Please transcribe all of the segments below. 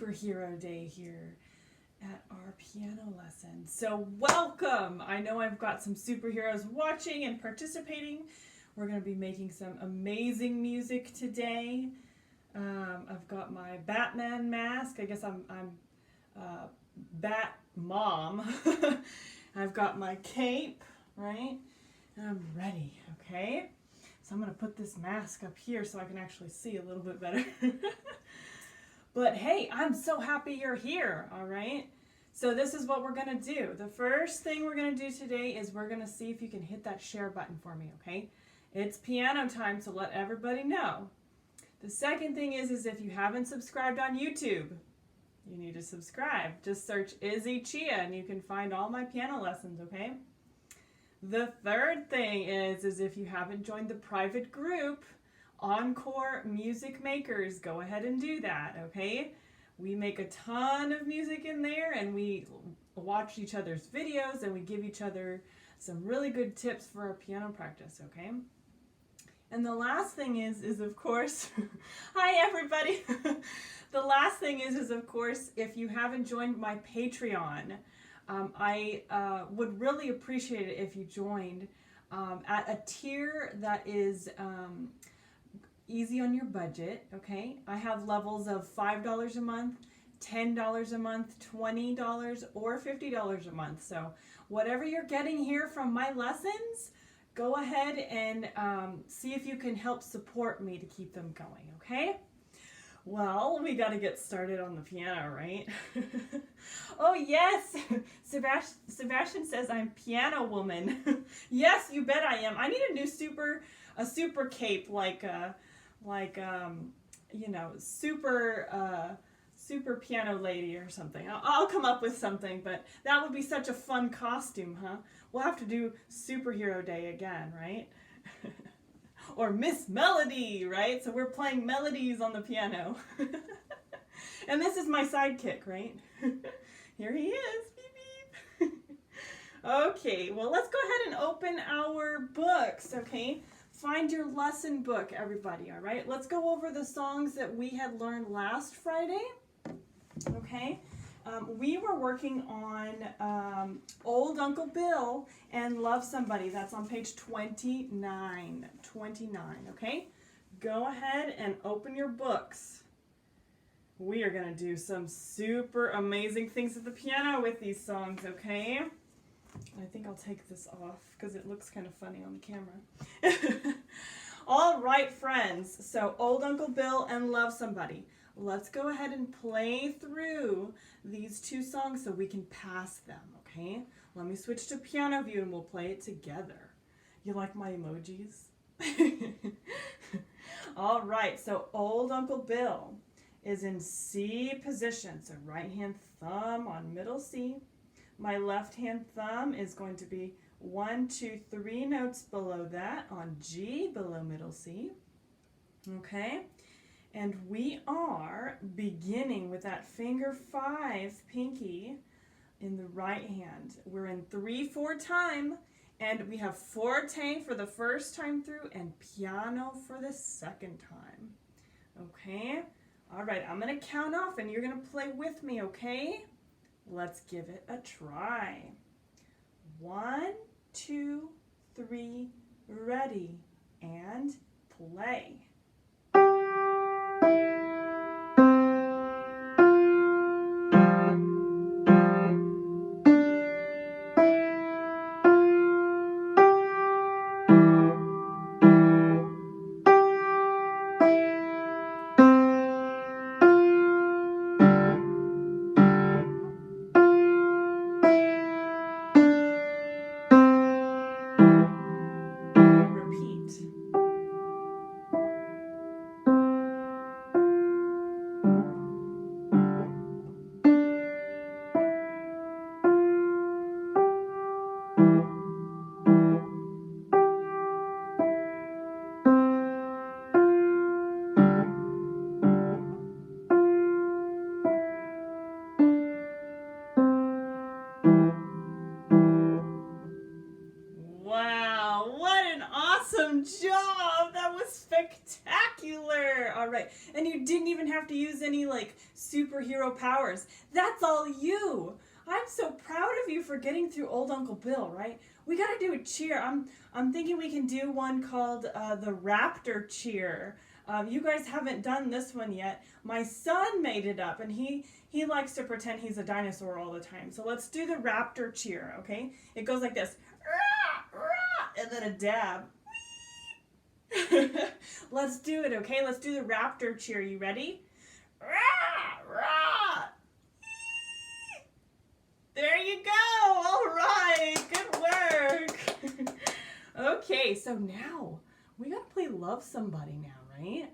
superhero day here at our piano lesson. So welcome! I know I've got some superheroes watching and participating. We're going to be making some amazing music today. I've got my Batman mask. I guess I'm Bat Mom. I've got my cape, right? And I'm ready, okay? So I'm going to put this mask up here so I can actually see a little bit better. But hey, I'm so happy you're here, all right? So this is what we're going to do. The first thing we're going to do today is we're going to see if you can hit that share button for me, okay? It's piano time, so let everybody know. The second thing is if you haven't subscribed on YouTube, you need to subscribe. Just search Izzy Chia and you can find all my piano lessons, okay? The third thing is if you haven't joined the private group, Encore Music Makers, go ahead and do that, okay? We make a ton of music in there and we watch each other's videos and we give each other some really good tips for our piano practice, okay? And the last thing is of course, hi everybody. The last thing is of course, if you haven't joined my Patreon, I would really appreciate it if you joined at a tier that is easy on your budget, okay? I have levels of $5 a month, $10 a month, $20, or $50 a month. So whatever you're getting here from my lessons, go ahead and see if you can help support me to keep them going, okay? Well, we got to get started on the piano, right? Oh, yes! Sebastian says I'm piano woman. Yes, you bet I am. I need a new super cape super piano lady or something. I'll come up with something, but that would be such a fun costume, huh? We'll have to do Superhero Day again, right? Or Miss Melody, right? So we're playing melodies on the piano. And this is my sidekick, right? Here he is. Beep, beep. Okay, well, let's go ahead and open our books, okay? Find your lesson book, everybody, all right? Let's go over the songs that we had learned last Friday, okay? We were working on Old Uncle Bill and Love Somebody. That's on page 29, okay? Go ahead and open your books. We are going to do some super amazing things at the piano with these songs, okay? I think I'll take this off because it looks kind of funny on the camera. All right, friends. So Old Uncle Bill and Love Somebody. Let's go ahead and play through these two songs so we can pass them, okay? Let me switch to piano view and we'll play it together. You like my emojis? All right, so Old Uncle Bill is in C position. So right hand thumb on middle C. My left hand thumb is going to be 1, 2, 3 notes below that on G below middle C. Okay? And we are beginning with that finger 5 pinky in the right hand. We're in 3/4 time, and we have forte for the first time through and piano for the second time. Okay? All right, I'm going to count off and you're going to play with me, okay? Let's give it a try. 1, 2, 3, ready, and play. Awesome job. That was spectacular. All right. And you didn't even have to use any like superhero powers. That's all you. I'm so proud of you for getting through Old Uncle Bill, right? We got to do a cheer. I'm thinking we can do one called the Raptor cheer. You guys haven't done this one yet. My son made it up, and he likes to pretend he's a dinosaur all the time. So let's do the Raptor cheer, okay? It goes like this. Rah, rah, and then a dab. Let's do it, okay? Let's do the Raptor cheer. You ready? Rah, rah. There you go. All right. Good work. Okay, so now we got to play Love Somebody now, right?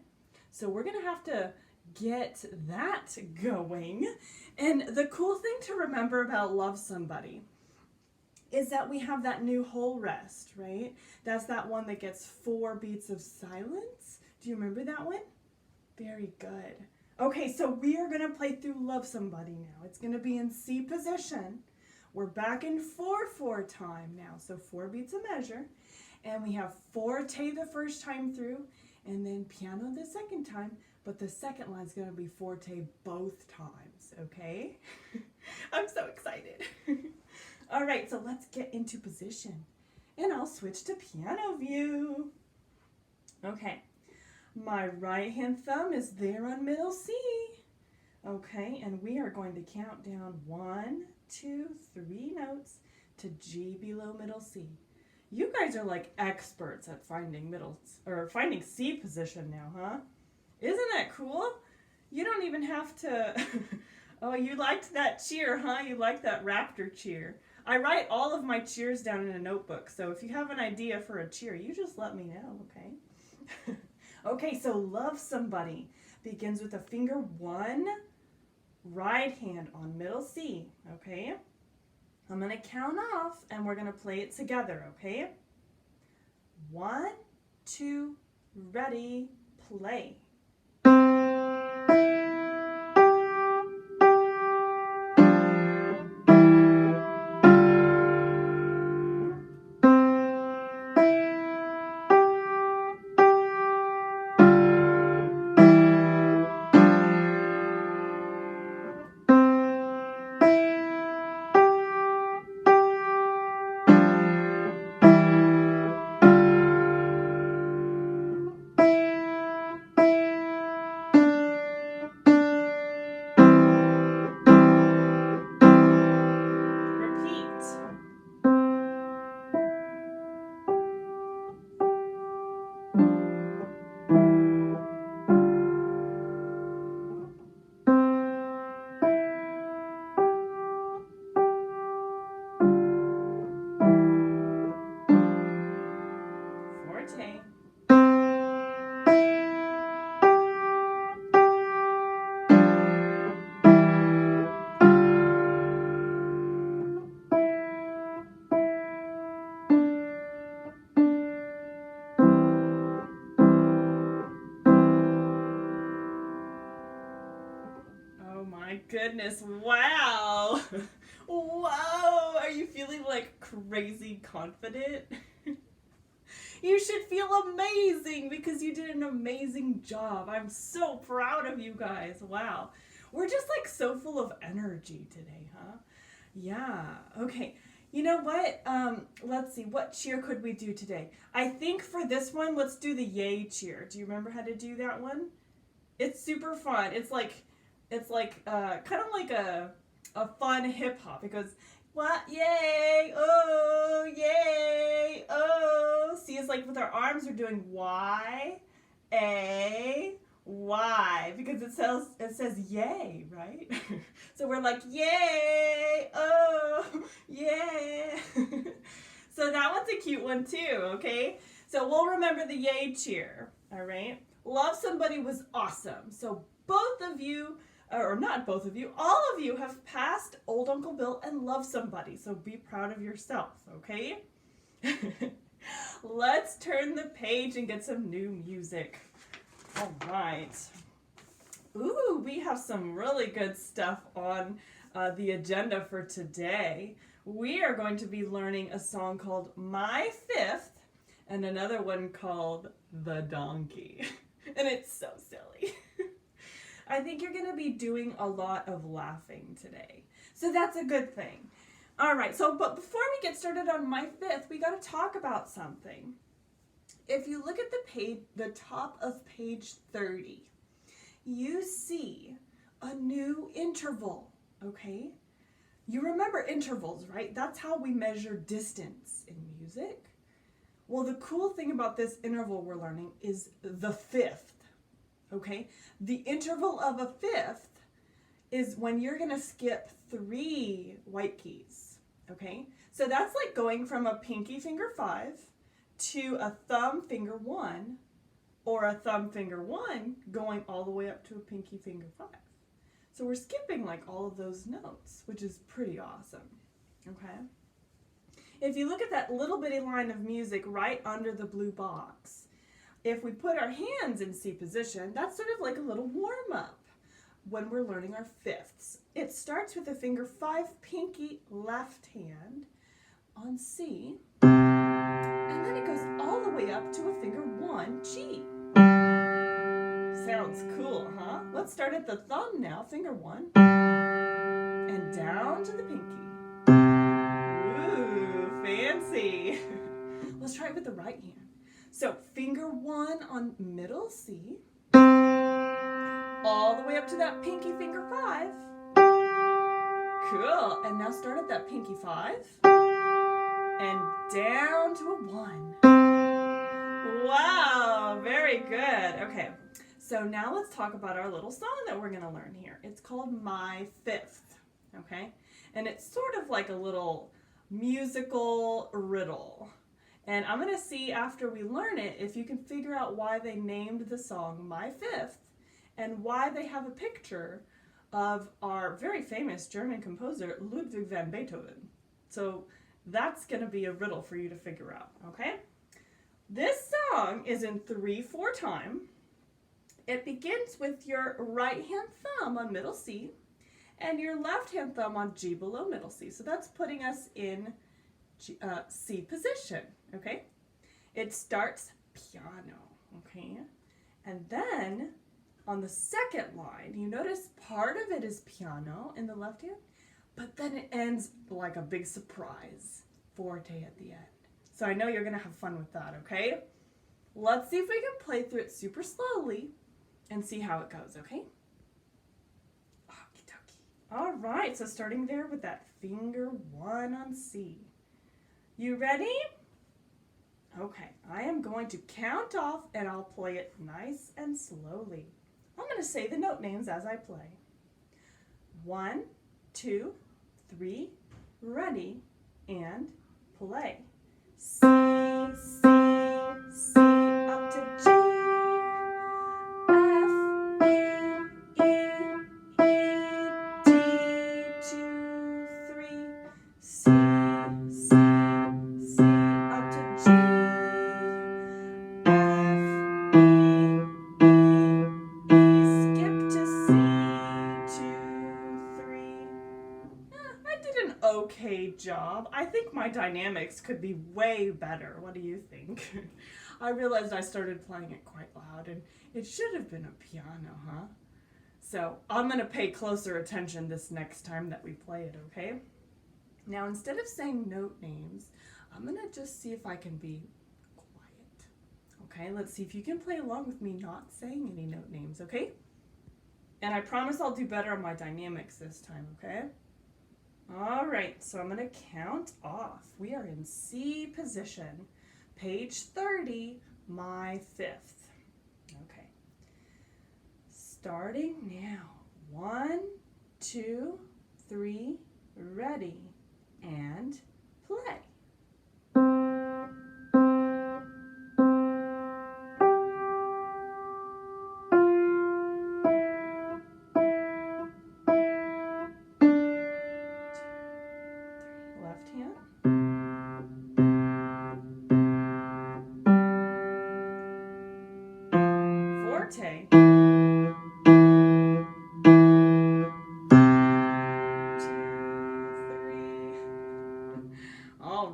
So we're going to have to get that going. And the cool thing to remember about Love Somebody is that we have that new whole rest, right? That's that one that gets 4 beats of silence. Do you remember that one? Very good. Okay, so we are going to play through Love Somebody now. It's going to be in C position. We're back in 4/4 time now, so 4 beats a measure. And we have forte the first time through, and then piano the second time, but the second line is going to be forte both times, okay? I'm so excited. All right, so let's get into position. And I'll switch to piano view. Okay, my right hand thumb is there on middle C. Okay, and we are going to count down 1, 2, 3 notes to G below middle C. You guys are like experts at finding finding C position now, huh? Isn't that cool? You don't even have to. Oh, you liked that cheer, huh? You liked that Raptor cheer. I write all of my cheers down in a notebook, so if you have an idea for a cheer, you just let me know, okay? Okay, so Love Somebody begins with a finger 1, right hand on middle C, okay? I'm going to count off, and we're going to play it together, okay? 1, 2, ready, play. Forte. Oh my goodness, wow! Whoa! Are you feeling like crazy confident? You should feel amazing because you did an amazing job. I'm so proud of you guys. Wow. We're just like so full of energy today, huh? Yeah. Okay. You know what? Let's see. What cheer could we do today? I think for this one, let's do the yay cheer. Do you remember how to do that one? It's super fun. It's kind of like a fun hip hop. It goes, what? Yay! Oh! Yay! Oh! See, it's like with our arms, we're doing Y, A, Y, because it says yay, right? So we're like, yay! Oh! Yeah! So that one's a cute one too, okay? So we'll remember the yay cheer, all right? Love Somebody was awesome. So both of you, or not both of you, all of you have passed Old Uncle Bill and Love Somebody. So be proud of yourself, okay? Let's turn the page and get some new music. All right. Ooh, we have some really good stuff on the agenda for today. We are going to be learning a song called My Fifth, and another one called The Donkey. And it's so silly. I think you're going to be doing a lot of laughing today. So that's a good thing. All right, but before we get started on my fifth, we got to talk about something. If you look at the top of page 30, you see a new interval, okay? You remember intervals, right? That's how we measure distance in music. Well, the cool thing about this interval we're learning is the fifth, okay? The interval of a fifth is when you're going to skip 3 white keys, okay? So that's like going from a pinky finger 5 to a thumb finger 1, or a thumb finger 1 going all the way up to a pinky finger 5. So we're skipping like all of those notes, which is pretty awesome, okay? If you look at that little bitty line of music right under the blue box, if we put our hands in C position, that's sort of like a little warm-up when we're learning our fifths. It starts with the finger 5 pinky left hand on C, and then it goes all the way up to a finger 1 G. Sounds cool, huh? Let's start at the thumb now, finger 1, and down to the pinky. Ooh, fancy. Let's try it with the right hand. So finger 1 on middle C, all the way up to that pinky finger 5. Cool. And now start at that pinky 5 and down to a 1. Wow, very good. Okay, so now let's talk about our little song that we're going to learn here. It's called My Fifth, okay? And it's sort of like a little musical riddle. And I'm going to see after we learn it if you can figure out why they named the song My Fifth and why they have a picture of our very famous German composer Ludwig van Beethoven. So that's going to be a riddle for you to figure out, okay? This song is in 3/4 time. It begins with your right hand thumb on middle C and your left hand thumb on G below middle C. So that's putting us in C position, okay? It starts piano, okay? And then on the second line, you notice part of it is piano in the left hand, but then it ends like a big surprise, forte at the end. So I know you're going to have fun with that, okay? Let's see if we can play through it super slowly and see how it goes, okay? Okie dokie. All right, so starting there with that finger 1 on C. You ready? Okay, I am going to count off and I'll play it nice and slowly. I'm going to say the note names as I play. 1, 2, 3, ready, and play. C, C, C, up to G, F, E, E, D, 2, 3, C, C, C, up to G, F, E, skip to C, 2, 3. I did an okay job. I think my dynamics could be way better. What do you think? I realized I started playing it quite loud and it should have been a piano, huh? So I'm going to pay closer attention this next time that we play it, okay? Now instead of saying note names, I'm going to just see if I can be quiet. Okay, let's see if you can play along with me not saying any note names, okay? And I promise I'll do better on my dynamics this time, okay? All right, so I'm going to count off. We are in C position, page 30, my fifth. Okay, starting now. 1, 2, 3, ready, and play. Left hand. Forte. 2, 3. All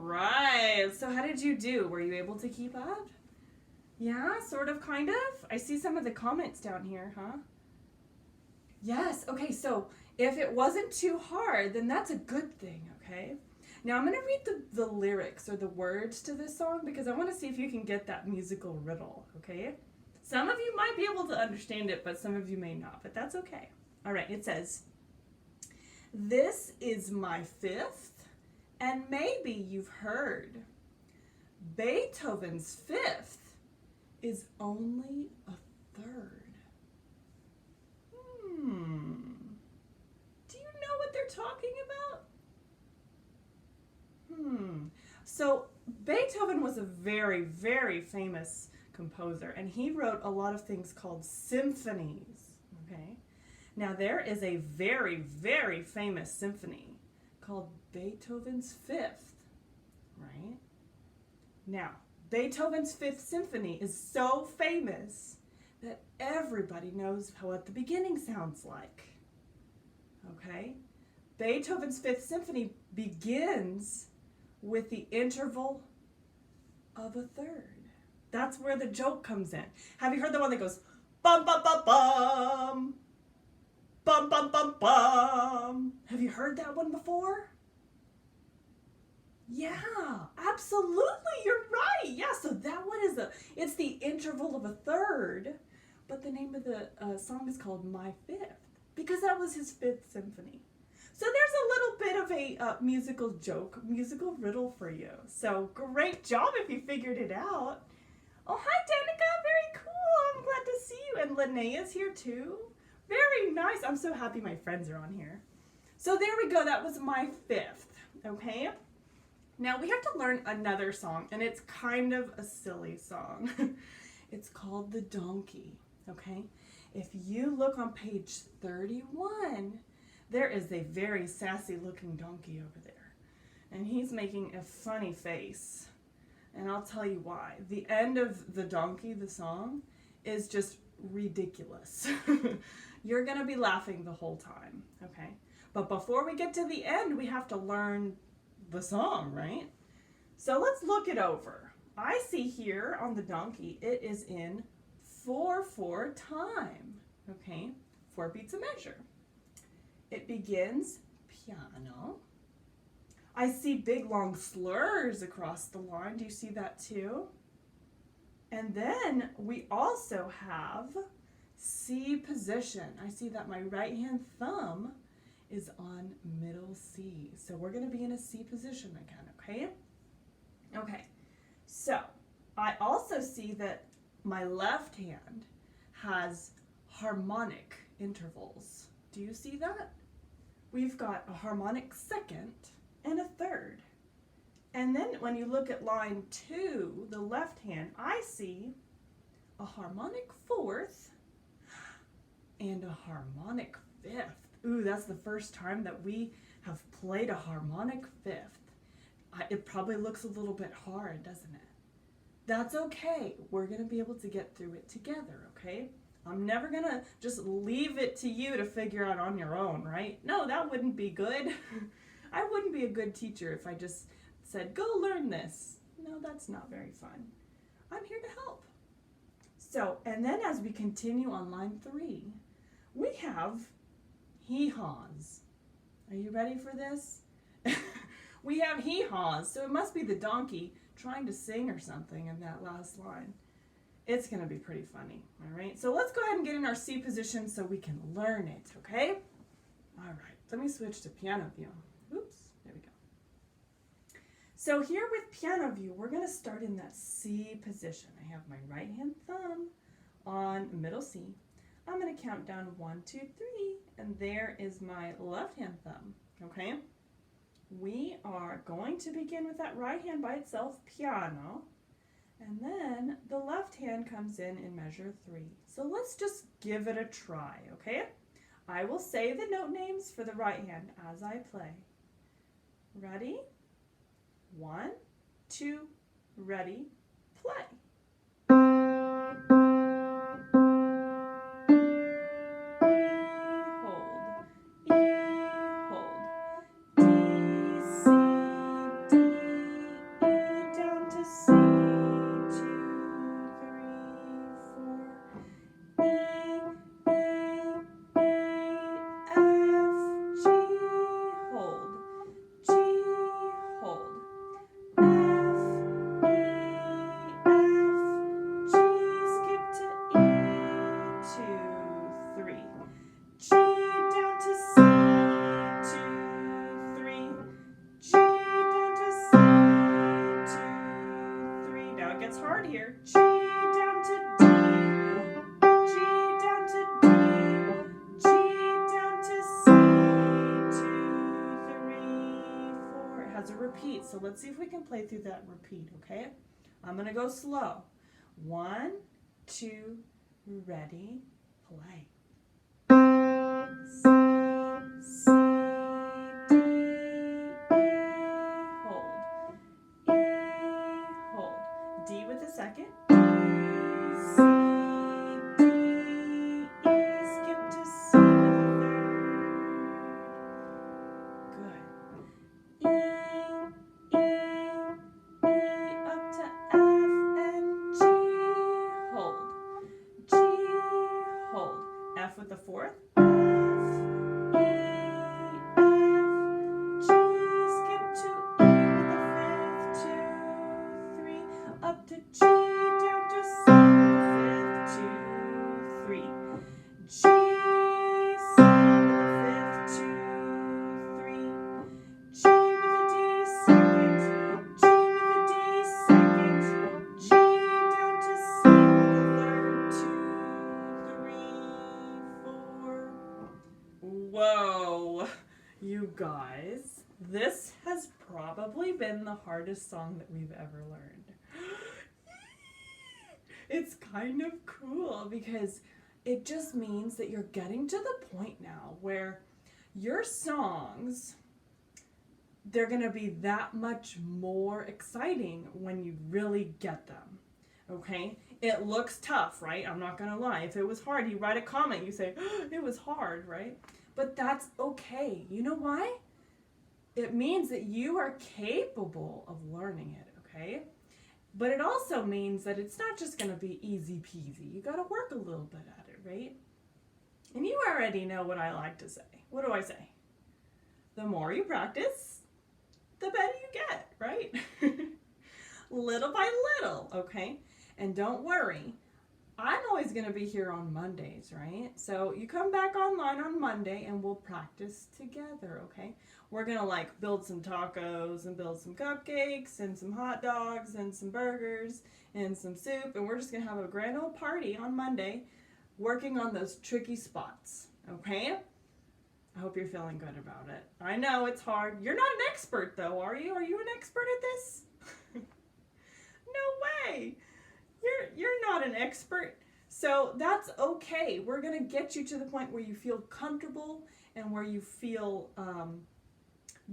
did you do? Were you able to keep up? Yeah, sort of, kind of? I see some of the comments down here, huh? Yes, okay, so if it wasn't too hard, then that's a good thing, okay? Now I'm going to read the lyrics or the words to this song because I want to see if you can get that musical riddle, okay? Some of you might be able to understand it, but some of you may not, but that's okay. All right, it says, "This is my fifth, and maybe you've heard. Beethoven's fifth is only a third." Do you know what they're talking about? So Beethoven was a very, very famous composer, and he wrote a lot of things called symphonies, okay? Now there is a very, very famous symphony called Beethoven's Fifth, right? Now, Beethoven's Fifth Symphony is so famous that everybody knows what the beginning sounds like, okay? Beethoven's Fifth Symphony begins with the interval of a third. That's where the joke comes in. Have you heard the one that goes, bum, bum, bum, bum, bum, bum, bum, bum? Have you heard that one before? Yeah, absolutely, you're right. Yeah, so that one is it's the interval of a third, but the name of the song is called My Fifth, because that was his fifth symphony. So there's a little bit of a musical joke, musical riddle for you. So great job if you figured it out. Oh, hi, Danica, very cool. I'm glad to see you. And Linnea's here too. Very nice. I'm so happy my friends are on here. So there we go. That was My Fifth, okay? Now we have to learn another song, and it's kind of a silly song. It's called The Donkey, okay? If you look on page 31, there is a very sassy looking donkey over there, and he's making a funny face, and I'll tell you why. The end of The Donkey, the song, is just ridiculous. You're gonna be laughing the whole time, okay? But before we get to the end, we have to learn the song, right? So let's look it over. I see here on the donkey, it is in 4/4 time, okay? 4 beats a measure. It begins piano. I see big long slurs across the line. Do you see that too? And then we also have C position. I see that my right hand thumb is on middle C. So we're going to be in a C position again, okay? Okay, so I also see that my left hand has harmonic intervals. Do you see that? We've got a harmonic second and a third. And then when you look at line 2, the left hand, I see a harmonic fourth and a harmonic fifth. Ooh, that's the first time that we have played a harmonic fifth. It probably looks a little bit hard, doesn't it? That's okay. We're going to be able to get through it together, okay? I'm never going to just leave it to you to figure out on your own, right? No, that wouldn't be good. I wouldn't be a good teacher if I just said, go learn this. No, that's not very fun. I'm here to help. So, and then as we continue on line 3, we have hee-haws. Are you ready for this? We have hee-haws, so it must be the donkey trying to sing or something in that last line. It's going to be pretty funny, all right? So let's go ahead and get in our C position so we can learn it, okay? All right, let me switch to piano view. Oops, there we go. So here with piano view, we're going to start in that C position. I have my right hand thumb on middle C. I'm going to count down 1, 2, 3, and there is my left hand thumb, okay? We are going to begin with that right hand by itself, piano, and then the left hand comes in measure 3. So let's just give it a try, okay? I will say the note names for the right hand as I play. Ready? 1, 2, ready, play. here. G down to D, G down to D, G down to C, 2, 3, 4. It has a repeat, so let's see if we can play through that repeat, okay? I'm gonna go slow. 1, 2, ready, play. C, C, D, E, hold. E, hold. D with a second. C, D, E, skip to C with a third. Good. E, up to F and G, hold. G, hold. F with the fourth. F, E, F, G, skip to E with the fifth, 2, 3, up to G, down to C with the fifth, 2, 3. G, C with the fifth, 2, 3. G with a D second, G with a D second, G down to C with the third, 2, 3, 4. Whoa, you guys, this has probably been the hardest song that we've ever learned. It's kind of cool because it just means that you're getting to the point now where your songs, they're going to be that much more exciting when you really get them, okay? It looks tough, right? I'm not going to lie. If it was hard, you write a comment, you say, oh, it was hard, right? But that's okay. You know why? It means that you are capable of learning it, okay? But it also means that it's not just going to be easy peasy. You got to work a little bit at it, right? And you already know what I like to say. What do I say? The more you practice, the better you get, right? Little by little, okay? And don't worry, I'm always going to be here on Mondays, right? So you come back online on Monday and we'll practice together, okay? We're going to like build some tacos and build some cupcakes and some hot dogs and some burgers and some soup, and we're just going to have a grand old party on Monday working on those tricky spots, okay? I hope you're feeling good about it. I know it's hard. You're not an expert though, are you? Are you an expert at this? No way. You're not an expert. So that's okay. We're going to get you to the point where you feel comfortable and where you feel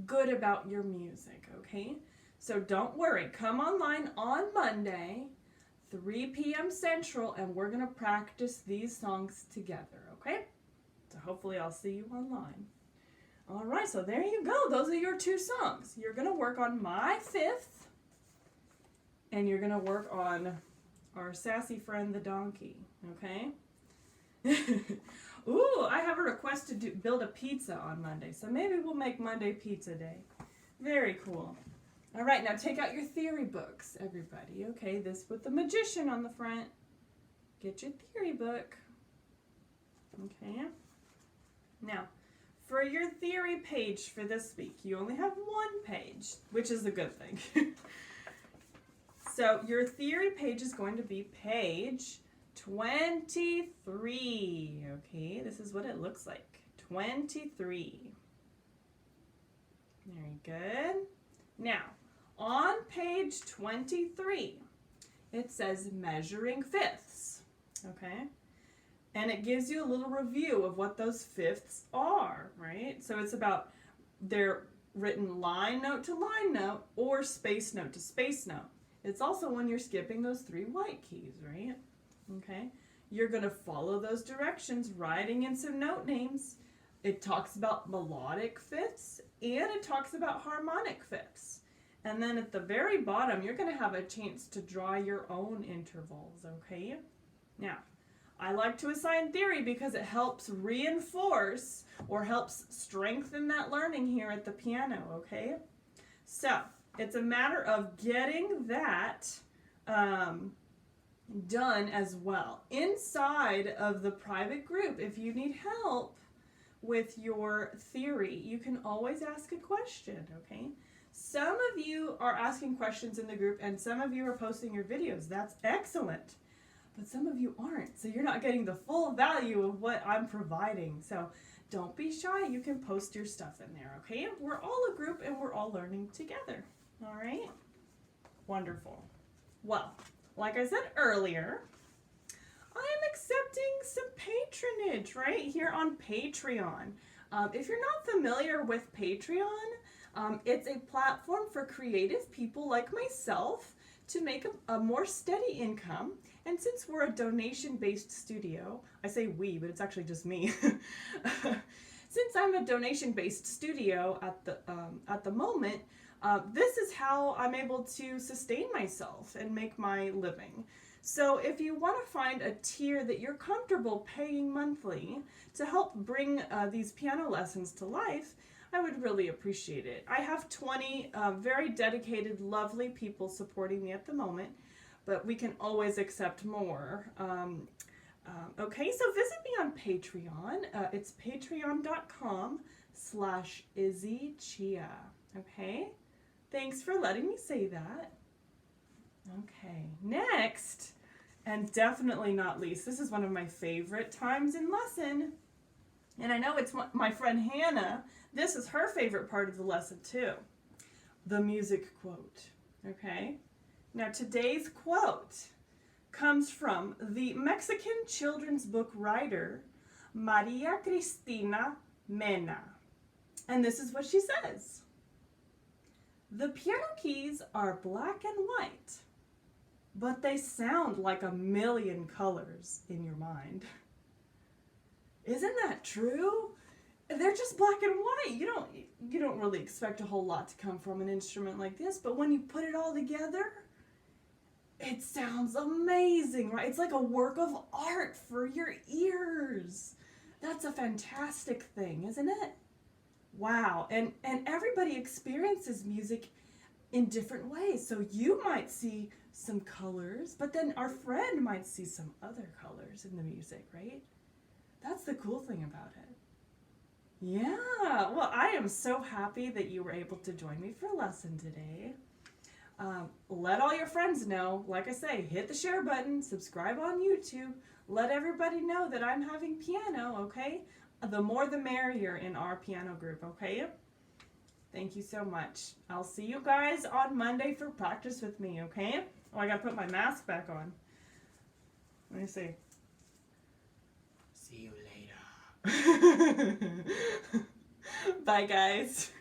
good about your music, okay? So don't worry. Come online on Monday, 3 p.m. Central, and we're going to practice these songs together, okay? So hopefully I'll see you online. All right, so there you go. Those are your 2 songs. You're going to work on My Fifth, and you're going to work on Our Sassy Friend the Donkey, okay? Ooh, I have a request to build a pizza on Monday, so maybe we'll make Monday Pizza Day. Very cool. All right, now take out your theory books, everybody, okay? This with the magician on the front. Get your theory book. Okay. Now, for your theory page for this week, you only have 1 page, which is a good thing. So your theory page is going to be page 23. Okay, this is what it looks like. 23. Very good. Now, on page 23, it says measuring fifths. Okay? And it gives you a little review of what those fifths are, right? So it's about they're written line note to line note or space note to space note. It's also when you're skipping those 3 white keys, right? Okay? You're going to follow those directions, writing in some note names. It talks about melodic fifths and it talks about harmonic fifths. And then at the very bottom, you're going to have a chance to draw your own intervals, okay? Now, I like to assign theory because it helps reinforce or helps strengthen that learning here at the piano, okay? So, it's a matter of getting that done as well. Inside of the private group, if you need help with your theory, you can always ask a question, okay? Some of you are asking questions in the group and some of you are posting your videos. That's excellent. But some of you aren't, so you're not getting the full value of what I'm providing. So don't be shy. You can post your stuff in there, okay? We're all a group and we're all learning together, all right? Wonderful. Well, like I said earlier, I am accepting some patronage right here on Patreon. If you're not familiar with Patreon, it's a platform for creative people like myself to make a more steady income. And since we're a donation-based studio, I say we, but it's actually just me. Since I'm a donation-based studio at the moment, this is how I'm able to sustain myself and make my living. So if you want to find a tier that you're comfortable paying monthly to help bring these piano lessons to life, I would really appreciate it. I have 20 very dedicated, lovely people supporting me at the moment, but we can always accept more. Okay, so visit me on Patreon. It's patreon.com/IzzyChia. Okay, thanks for letting me say that. Okay, next, and definitely not least, this is one of my favorite times in lesson. And I know it's my friend Hannah, this is her favorite part of the lesson too. The music quote, okay? Now today's quote comes from the Mexican children's book writer, Maria Cristina Mena. And this is what she says. The piano keys are black and white, but they sound like a million colors in your mind. Isn't that true? They're just black and white. You don't really expect a whole lot to come from an instrument like this, but when you put it all together, it sounds amazing, right? It's like a work of art for your ears. That's a fantastic thing, isn't it? Wow, and everybody experiences music in different ways. So you might see some colors, but then our friend might see some other colors in the music, right? That's the cool thing about it. Yeah, well, I am so happy that you were able to join me for a lesson today. Let all your friends know. Like I say, hit the share button, subscribe on YouTube. Let everybody know that I'm having piano, okay? The more the merrier in our piano group, okay? Thank you so much. I'll see you guys on Monday for practice with me, okay? Oh, I gotta put my mask back on. Let me see. See you later. Bye, guys.